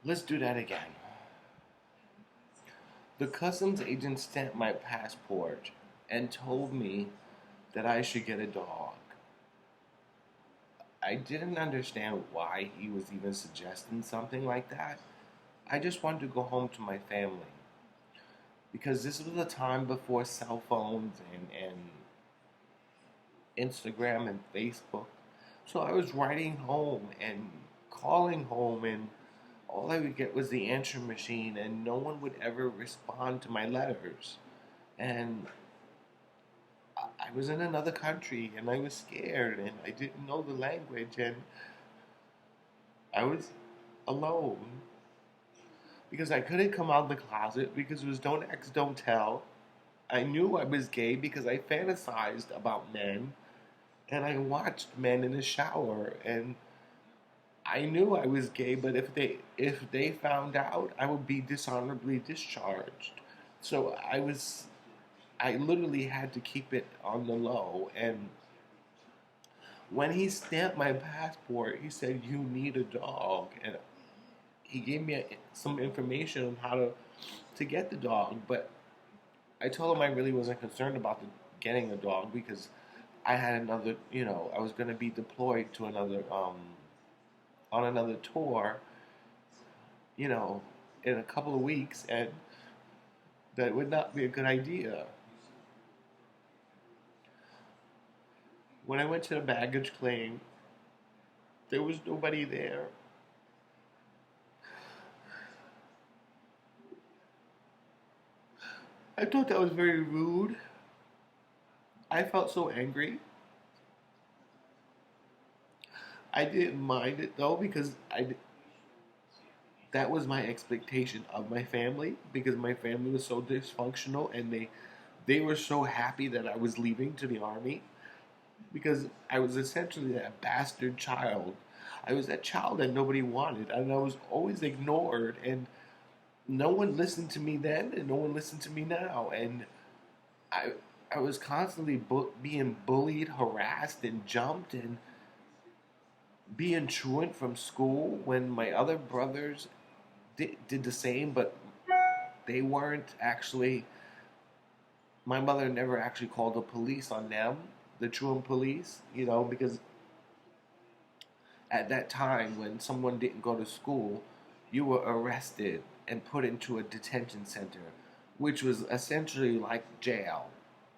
Let's do that again. The customs agent stamped my passport and told me that I should get a dog. I didn't understand why he was even suggesting something like that. I just wanted to go home to my family because this was a time before cell phones and Instagram and Facebook. So I was writing home and calling home, and all I would get was the answer machine, and no one would ever respond to my letters. And I was in another country, and I was scared, and I didn't know the language, and I was alone because I couldn't come out of the closet because it was don't ask, don't tell. I knew I was gay because I fantasized about men, and I watched men in the shower, and I knew I was gay, but if they found out, I would be dishonorably discharged. So I literally had to keep it on the low. And when he stamped my passport, he said, "You need a dog," and he gave me some information on how to get the dog. But I told him I really wasn't concerned about getting a dog because I had another, I was going to be deployed to another on another tour, you know, in a couple of weeks, and that would not be a good idea. When I went to the baggage claim, there was nobody there. I thought that was very rude. I felt so angry. I didn't mind it though because that was my expectation of my family because my family was so dysfunctional, and they were so happy that I was leaving to the army because I was essentially that bastard child. I was that child that nobody wanted, and I was always ignored, and no one listened to me then, and no one listened to me now, and I I was constantly being bullied, harassed, and jumped, and being truant from school when my other brothers did the same, but they weren't actually. My mother never actually called the police on them, the truant police, because at that time when someone didn't go to school, you were arrested and put into a detention center, which was essentially like jail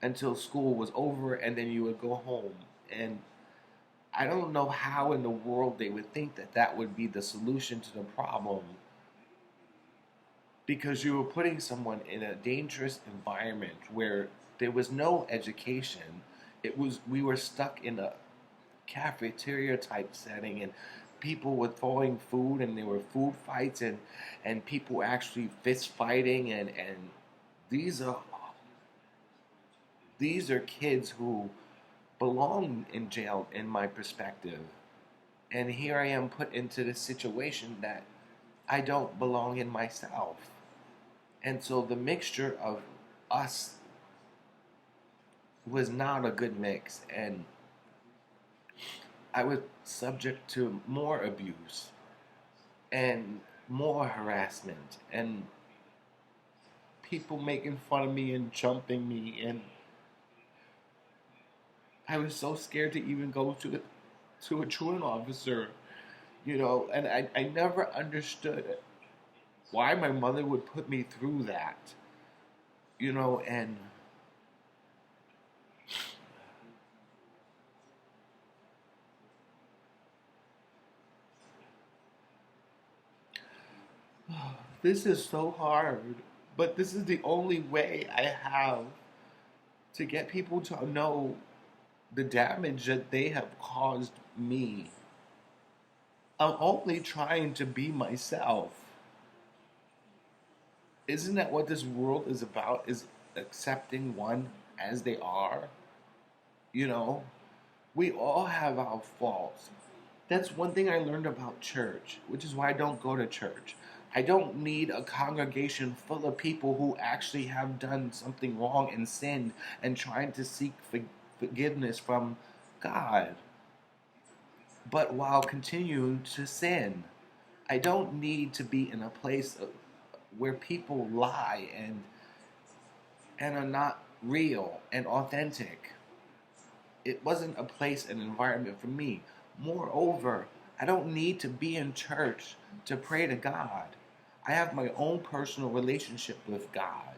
until school was over, and then you would go home. And I don't know how in the world they would think that that would be the solution to the problem, because you were putting someone in a dangerous environment where there was no education. We were stuck in a cafeteria type setting, and people were throwing food, and there were food fights, and people actually fist fighting, and these are these are kids who belong in jail in my perspective. And here I am put into this situation that I don't belong in myself. And so the mixture of us was not a good mix, and I was subject to more abuse and more harassment and people making fun of me and jumping me, and I was so scared to even go to a truant officer, and I never understood why my mother would put me through that, and this is so hard, but this is the only way I have to get people to know the damage that they have caused me. I'm only trying to be myself. Isn't that what this world is about? Is accepting one as they are? You know, we all have our faults. That's one thing I learned about church, which is why I don't go to church. I don't need a congregation full of people who actually have done something wrong and sinned and trying to seek forgiveness from God, but while continuing to sin. I don't need to be in a place where people lie and are not real and authentic. It wasn't a place, an environment for me. Moreover, I don't need to be in church to pray to God. I have my own personal relationship with God,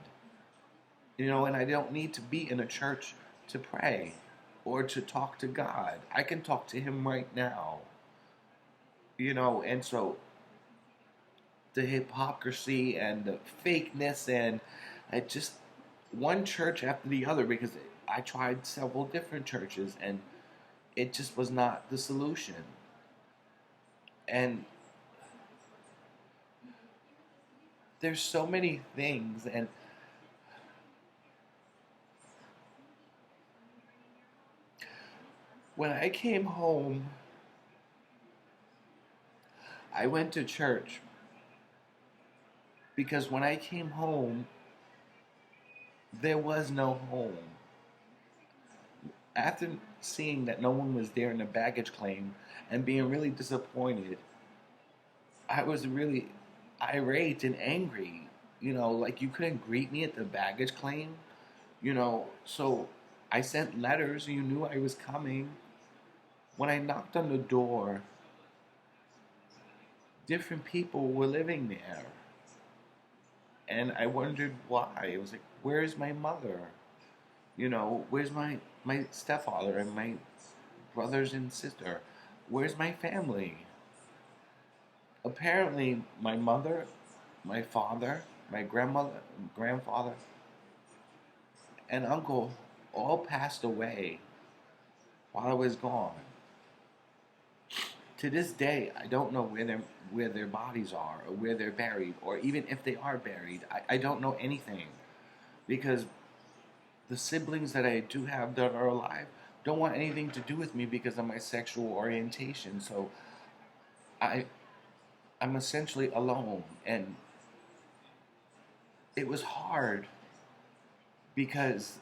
and I don't need to be in a church to pray or to talk to God. I can talk to Him right now, and so the hypocrisy and the fakeness and just one church after the other, because I tried several different churches and it just was not the solution. And there's so many things, and when I came home, I went to church because when I came home, there was no home. After seeing that no one was there in the baggage claim and being really disappointed, I was really irate and angry. Like you couldn't greet me at the baggage claim, so I sent letters. You knew I was coming. When I knocked on the door, different people were living there. And I wondered why. It was like, where's my mother? Where's my stepfather and my brothers and sister? Where's my family? Apparently, my mother, my father, my grandfather, and uncle all passed away while I was gone. To this day, I don't know where their bodies are or where they're buried, or even if they are buried. I don't know anything because the siblings that I do have that are alive don't want anything to do with me because of my sexual orientation. So I'm essentially alone, and it was hard because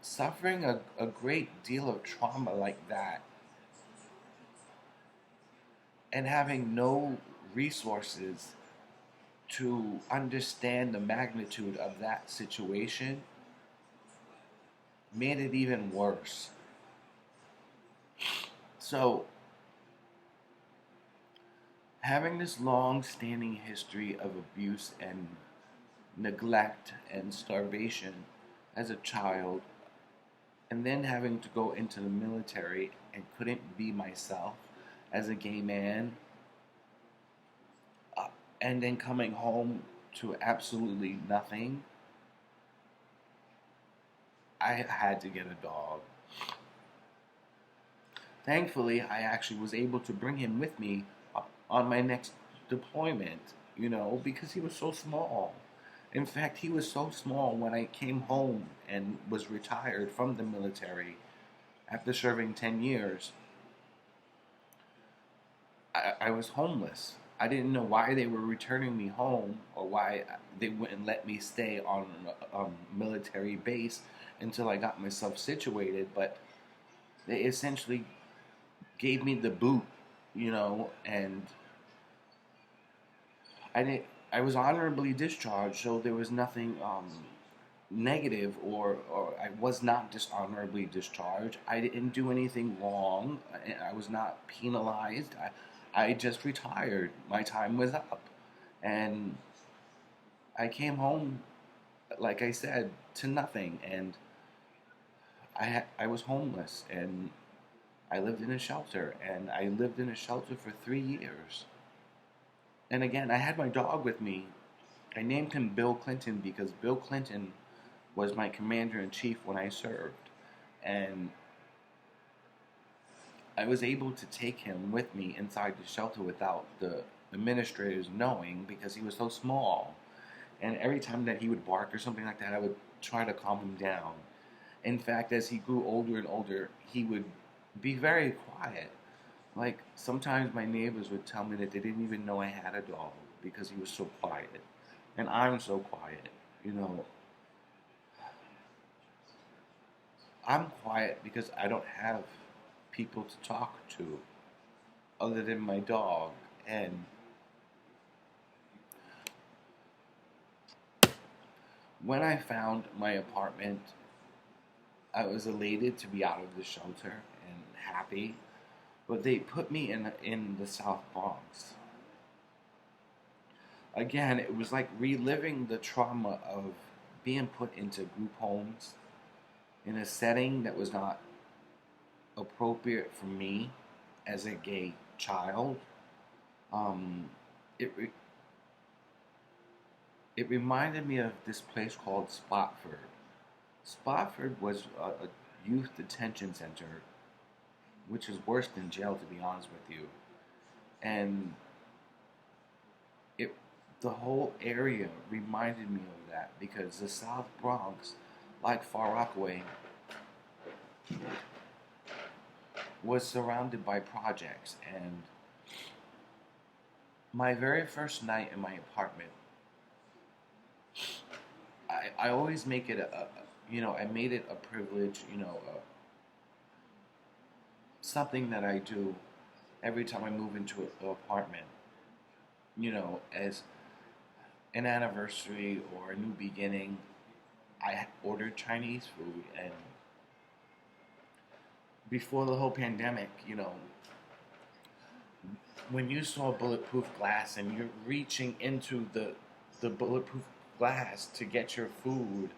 suffering a great deal of trauma like that and having no resources to understand the magnitude of that situation made it even worse. So, having this long-standing history of abuse and neglect and starvation as a child, and then having to go into the military and couldn't be myself as a gay man, and then coming home to absolutely nothing, I had to get a dog. Thankfully, I actually was able to bring him with me on my next deployment, because he was so small. In fact, he was so small when I came home and was retired from the military after serving 10 years. I was homeless. I didn't know why they were returning me home or why they wouldn't let me stay on a military base until I got myself situated, but they essentially gave me the boot, and I was honorably discharged, so there was nothing negative, or I was not dishonorably discharged. I didn't do anything wrong. I was not penalized. I just retired. My time was up. And I came home, like I said, to nothing. And I was homeless. And I lived in a shelter. And I lived in a shelter for 3 years. And again, I had my dog with me. I named him Bill Clinton because Bill Clinton was my commander-in-chief when I served. And I was able to take him with me inside the shelter without the administrators knowing because he was so small. And every time that he would bark or something like that, I would try to calm him down. In fact, as he grew older and older, he would be very quiet. Like, sometimes my neighbors would tell me that they didn't even know I had a dog because he was so quiet. And I'm so quiet, I'm quiet because I don't have people to talk to other than my dog. And When I found my apartment, I was elated to be out of the shelter and happy, but they put me in the South Bronx. Again, it was like reliving the trauma of being put into group homes in a setting that was not appropriate for me as a gay child. Um, it it reminded me of this place called Spofford. Spofford was a youth detention center, which is worse than jail, to be honest with you. And it, the whole area reminded me of that because the South Bronx, like Far Rockaway, was surrounded by projects. And my very first night in my apartment, I always make it I made it a privilege, something that I do every time I move into an apartment, as an anniversary or a new beginning. I ordered Chinese food, and before the whole pandemic, when you saw bulletproof glass and you're reaching into the bulletproof glass to get your food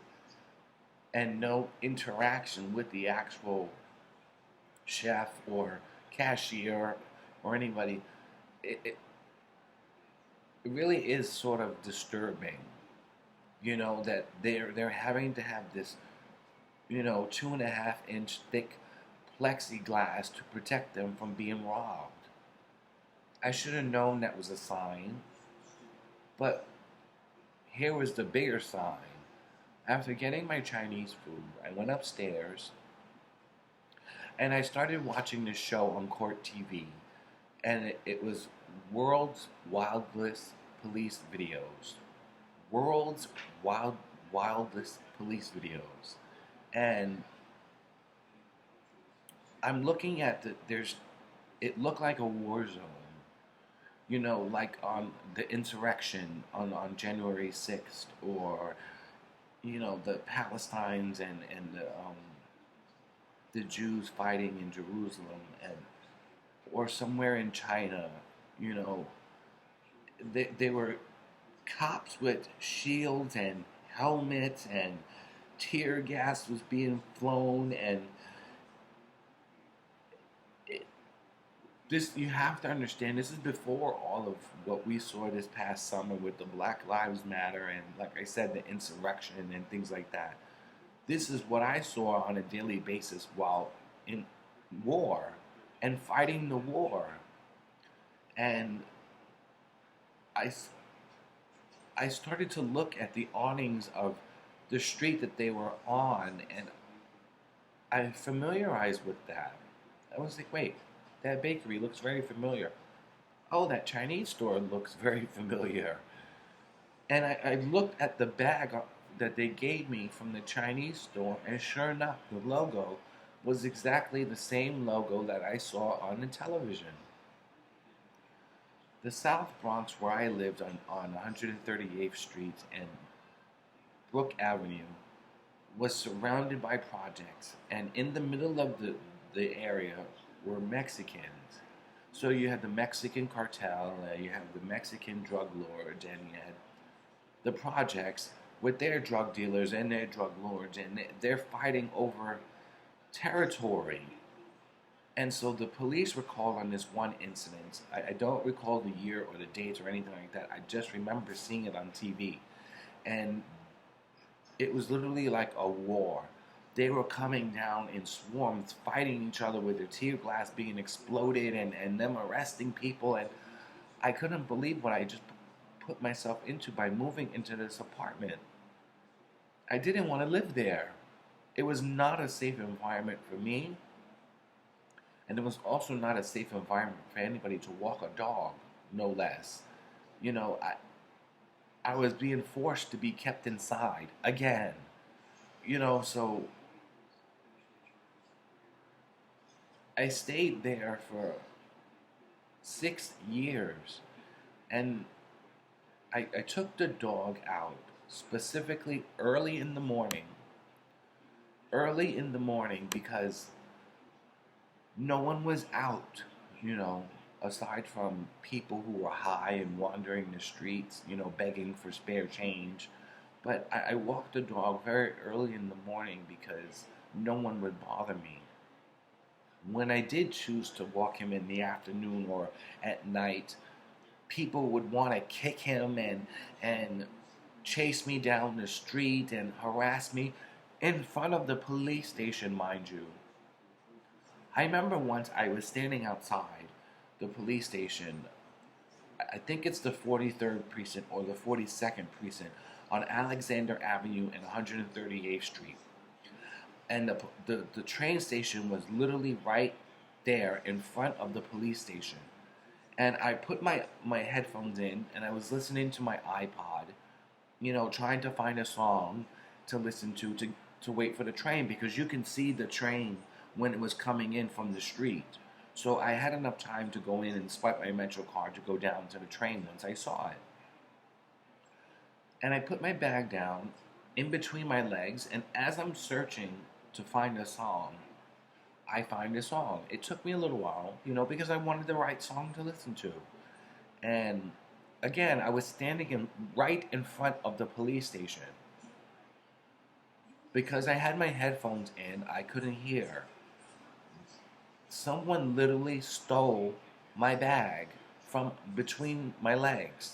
and no interaction with the actual chef or cashier or anybody, it really is sort of disturbing, that they're having to have this, 2.5 inch thick plexiglass to protect them from being robbed. I should have known that was a sign, but here was the bigger sign. After getting my Chinese food, I went upstairs and I started watching this show on Court TV, and it was World's Wildest Police Videos. World's Wildest Police Videos. And I'm looking at it looked like a war zone. Like on the insurrection on January 6th, or, the Palestinians and the Jews fighting in Jerusalem, or somewhere in China, they were cops with shields and helmets, and tear gas was being flown, and this, you have to understand, this is before all of what we saw this past summer with the Black Lives Matter and, like I said, the insurrection and things like that. This is what I saw on a daily basis while in war and fighting the war. And I started to look at the awnings of the street that they were on, and I familiarized with that. I was like, wait, that bakery looks very familiar. Oh, that Chinese store looks very familiar. And I looked at the bag that they gave me from the Chinese store, and sure enough, the logo was exactly the same logo that I saw on the television. The South Bronx, where I lived on 138th Street and Brook Avenue, was surrounded by projects, and in the middle of the area were Mexicans. So you had the Mexican cartel, you have the Mexican drug lords, and you had the projects with their drug dealers and their drug lords, and they're fighting over territory. And so the police were called on this one incident. I don't recall the year or the dates or anything like that. I just remember seeing it on TV. And it was literally like a war. They were coming down in swarms, fighting each other with their tear gas being exploded, and them arresting people. And I couldn't believe what I just put myself into by moving into this apartment. I didn't want to live there. It was not a safe environment for me. And it was also not a safe environment for anybody to walk a dog, no less. I was being forced to be kept inside again. So I stayed there for 6 years, and I took the dog out specifically early in the morning. Early in the morning because no one was out, you know, aside from people who were high and wandering the streets, you know, begging for spare change. But I walked the dog very early in the morning because no one would bother me. When I did choose to walk him in the afternoon or at night, people would want to kick him and chase me down the street and harass me in front of the police station, mind you. I remember once I was standing outside the police station. I think it's the 43rd precinct or the 42nd precinct on Alexander Avenue and 138th Street. And the train station was literally right there in front of the police station. And I put my headphones in and I was listening to my iPod, you know, trying to find a song to listen to wait for the train because you can see the train when it was coming in from the street. So I had enough time to go in and swipe my Metro card to go down to the train once I saw it. And I put my bag down in between my legs, and as I'm searching to find a song, I find a song. It took me a little while, you know, because I wanted the right song to listen to. And again, I was standing right in front of the police station. Because I had my headphones in, I couldn't hear. Someone literally stole my bag from between my legs.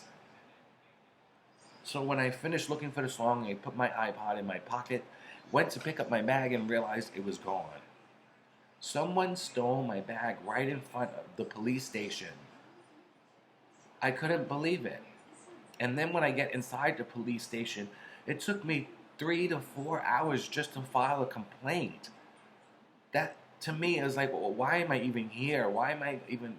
So when I finished looking for the song, I put my iPod in my pocket, went to pick up my bag and realized it was gone. Someone stole my bag right in front of the police station. I couldn't believe it. And then when I get inside the police station, it took me 3 to 4 hours just to file a complaint. That to me is like, well, why am I even here? Why am I even,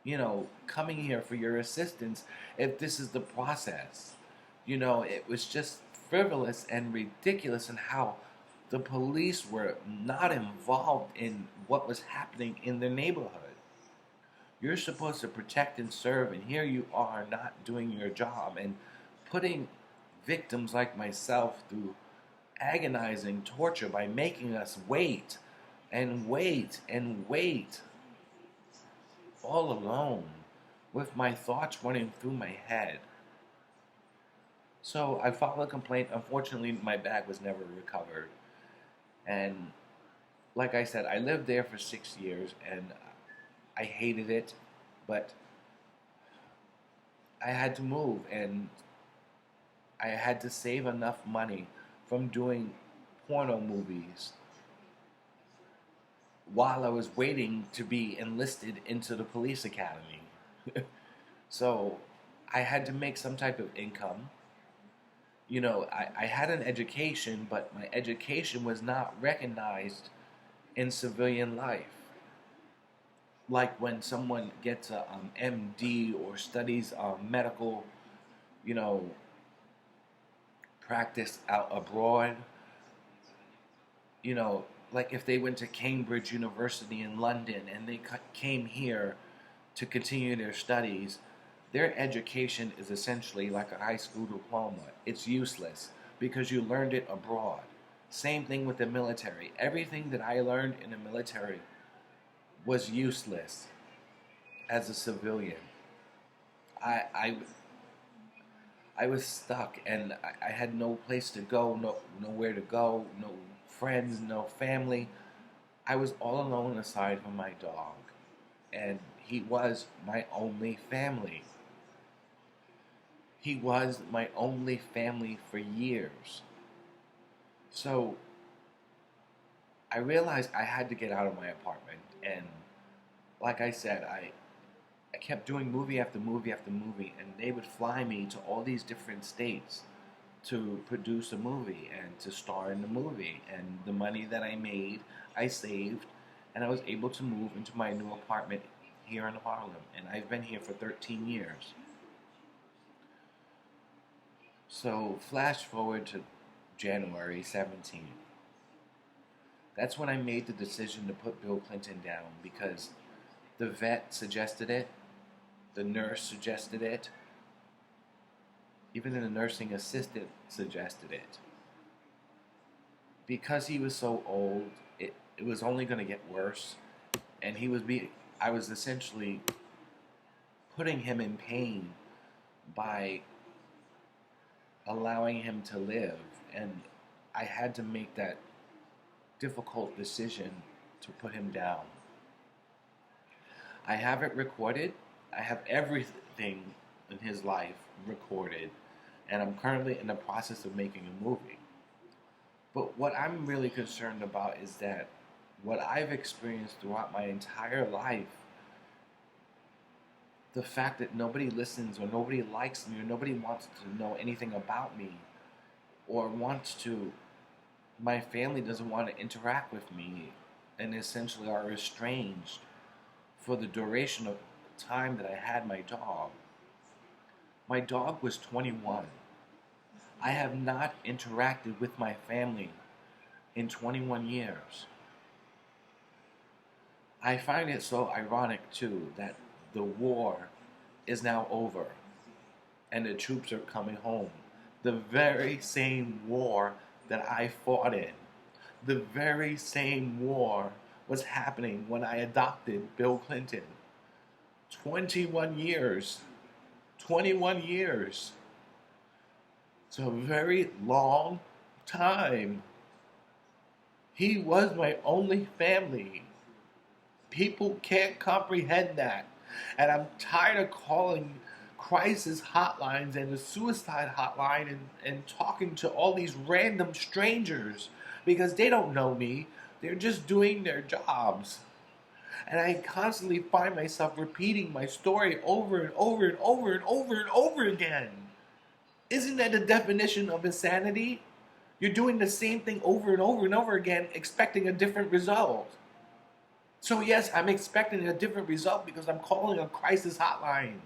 you know, coming here for your assistance if this is the process? You know, it was just frivolous and ridiculous in how the police were not involved in what was happening in their neighborhood. You're supposed to protect and serve, and here you are not doing your job and putting victims like myself through agonizing torture by making us wait and wait and wait all alone with my thoughts running through my head. So I filed a complaint. Unfortunately, my bag was never recovered. And like I said, I lived there for 6 years and I hated it, but I had to move and I had to save enough money from doing porno movies while I was waiting to be enlisted into the police academy. So I had to make some type of income. You know, I had an education, but my education was not recognized in civilian life. Like when someone gets a MD or studies medical, you know, practice out abroad, you know, like if they went to Cambridge University in London and they came here to continue their studies, their education is essentially like a high school diploma. It's useless because you learned it abroad. Same thing with the military. Everything that I learned in the military was useless as a civilian. I was stuck and I had no place to go, nowhere to go, no friends, no family. I was all alone aside from my dog. And he was my only family. He was my only family for years. So I realized I had to get out of my apartment. And like I said, I kept doing movie after movie after movie. And they would fly me to all these different states to produce a movie and to star in the movie. And the money that I made, I saved. And I was able to move into my new apartment here in Harlem. And I've been here for 13 years. So flash forward to January 17th. That's when I made the decision to put Bill Clinton down because the vet suggested it, the nurse suggested it, Even the nursing assistant suggested it. Because he was so old, it was only going to get worse. And I was essentially putting him in pain by allowing him to live. And I had to make that difficult decision to put him down. I have it recorded. I have everything in his life recorded. And I'm currently in the process of making a movie. But what I'm really concerned about is that what I've experienced throughout my entire life, the fact that nobody listens or nobody likes me or nobody wants to know anything about me or my family doesn't want to interact with me and essentially are estranged for the duration of time that I had my dog. My dog was 21. I have not interacted with my family in 21 years. I find it so ironic, too, that the war is now over and the troops are coming home. The very same war that I fought in, the very same war was happening when I adopted Bill Clinton. 21 years. 21 years. It's a very long time. He was my only family. People can't comprehend that. And I'm tired of calling crisis hotlines and the suicide hotline and talking to all these random strangers because they don't know me. They're just doing their jobs. And I constantly find myself repeating my story over and over and over and over and over again. Isn't that the definition of insanity? You're doing the same thing over and over and over again, expecting a different result. So yes, I'm expecting a different result because I'm calling a crisis hotline.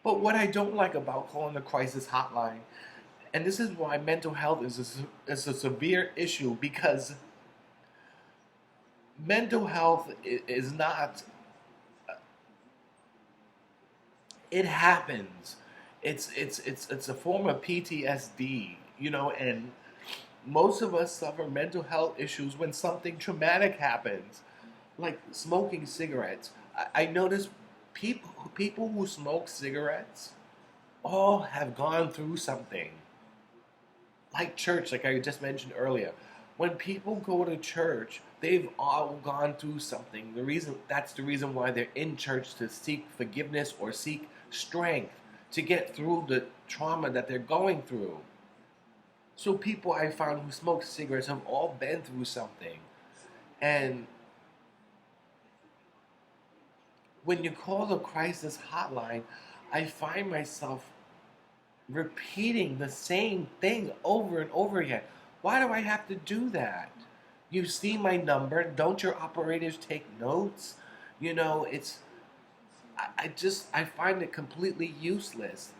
But what I don't like about calling a crisis hotline, and this is why mental health is a severe issue, because mental health is not, it happens. It's a form of PTSD, and most of us suffer mental health issues when something traumatic happens, like smoking cigarettes. I notice people who smoke cigarettes all have gone through something. Like church, like I just mentioned earlier. When people go to church, they've all gone through something. That's the reason why they're in church, to seek forgiveness or seek strength to get through the trauma that they're going through. So people I found who smoke cigarettes have all been through something. And when you call the crisis hotline, I find myself repeating the same thing over and over again. Why do I have to do that? You see my number. Don't your operators take notes? I find it completely useless.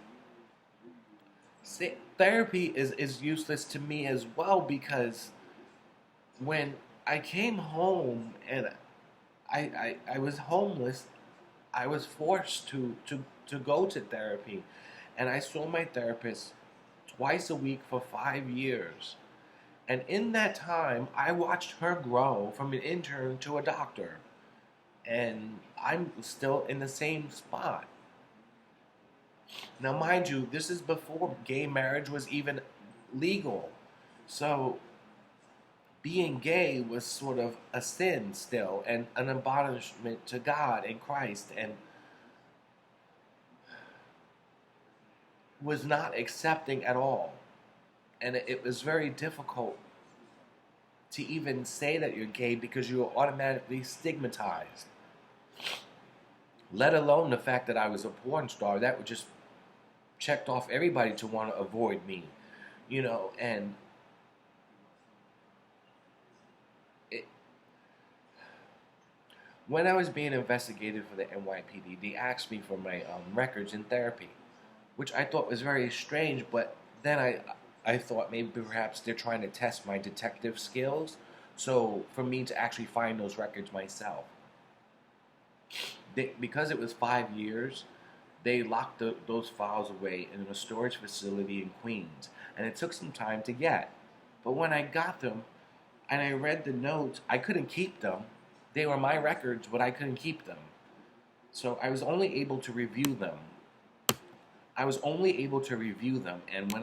Therapy is useless to me as well, because when I came home and I was homeless, I was forced to go to therapy. And I saw my therapist twice a week for 5 years. And in that time, I watched her grow from an intern to a doctor. And I'm still in the same spot. Now, mind you, this is before gay marriage was even legal. So, being gay was sort of a sin still, and an abomination to God and Christ, and was not accepting at all. And it was very difficult to even say that you're gay because you were automatically stigmatized. Let alone the fact that I was a porn star. That would just checked off everybody to want to avoid me, and when I was being investigated for the NYPD, they asked me for my records in therapy, which I thought was very strange, but then I thought maybe perhaps they're trying to test my detective skills, so for me to actually find those records myself. Because it was 5 years, they locked those files away in a storage facility in Queens, and it took some time to get. But when I got them and I read the notes, I couldn't keep them. They were my records, but I couldn't keep them. So I was only able to review them. And when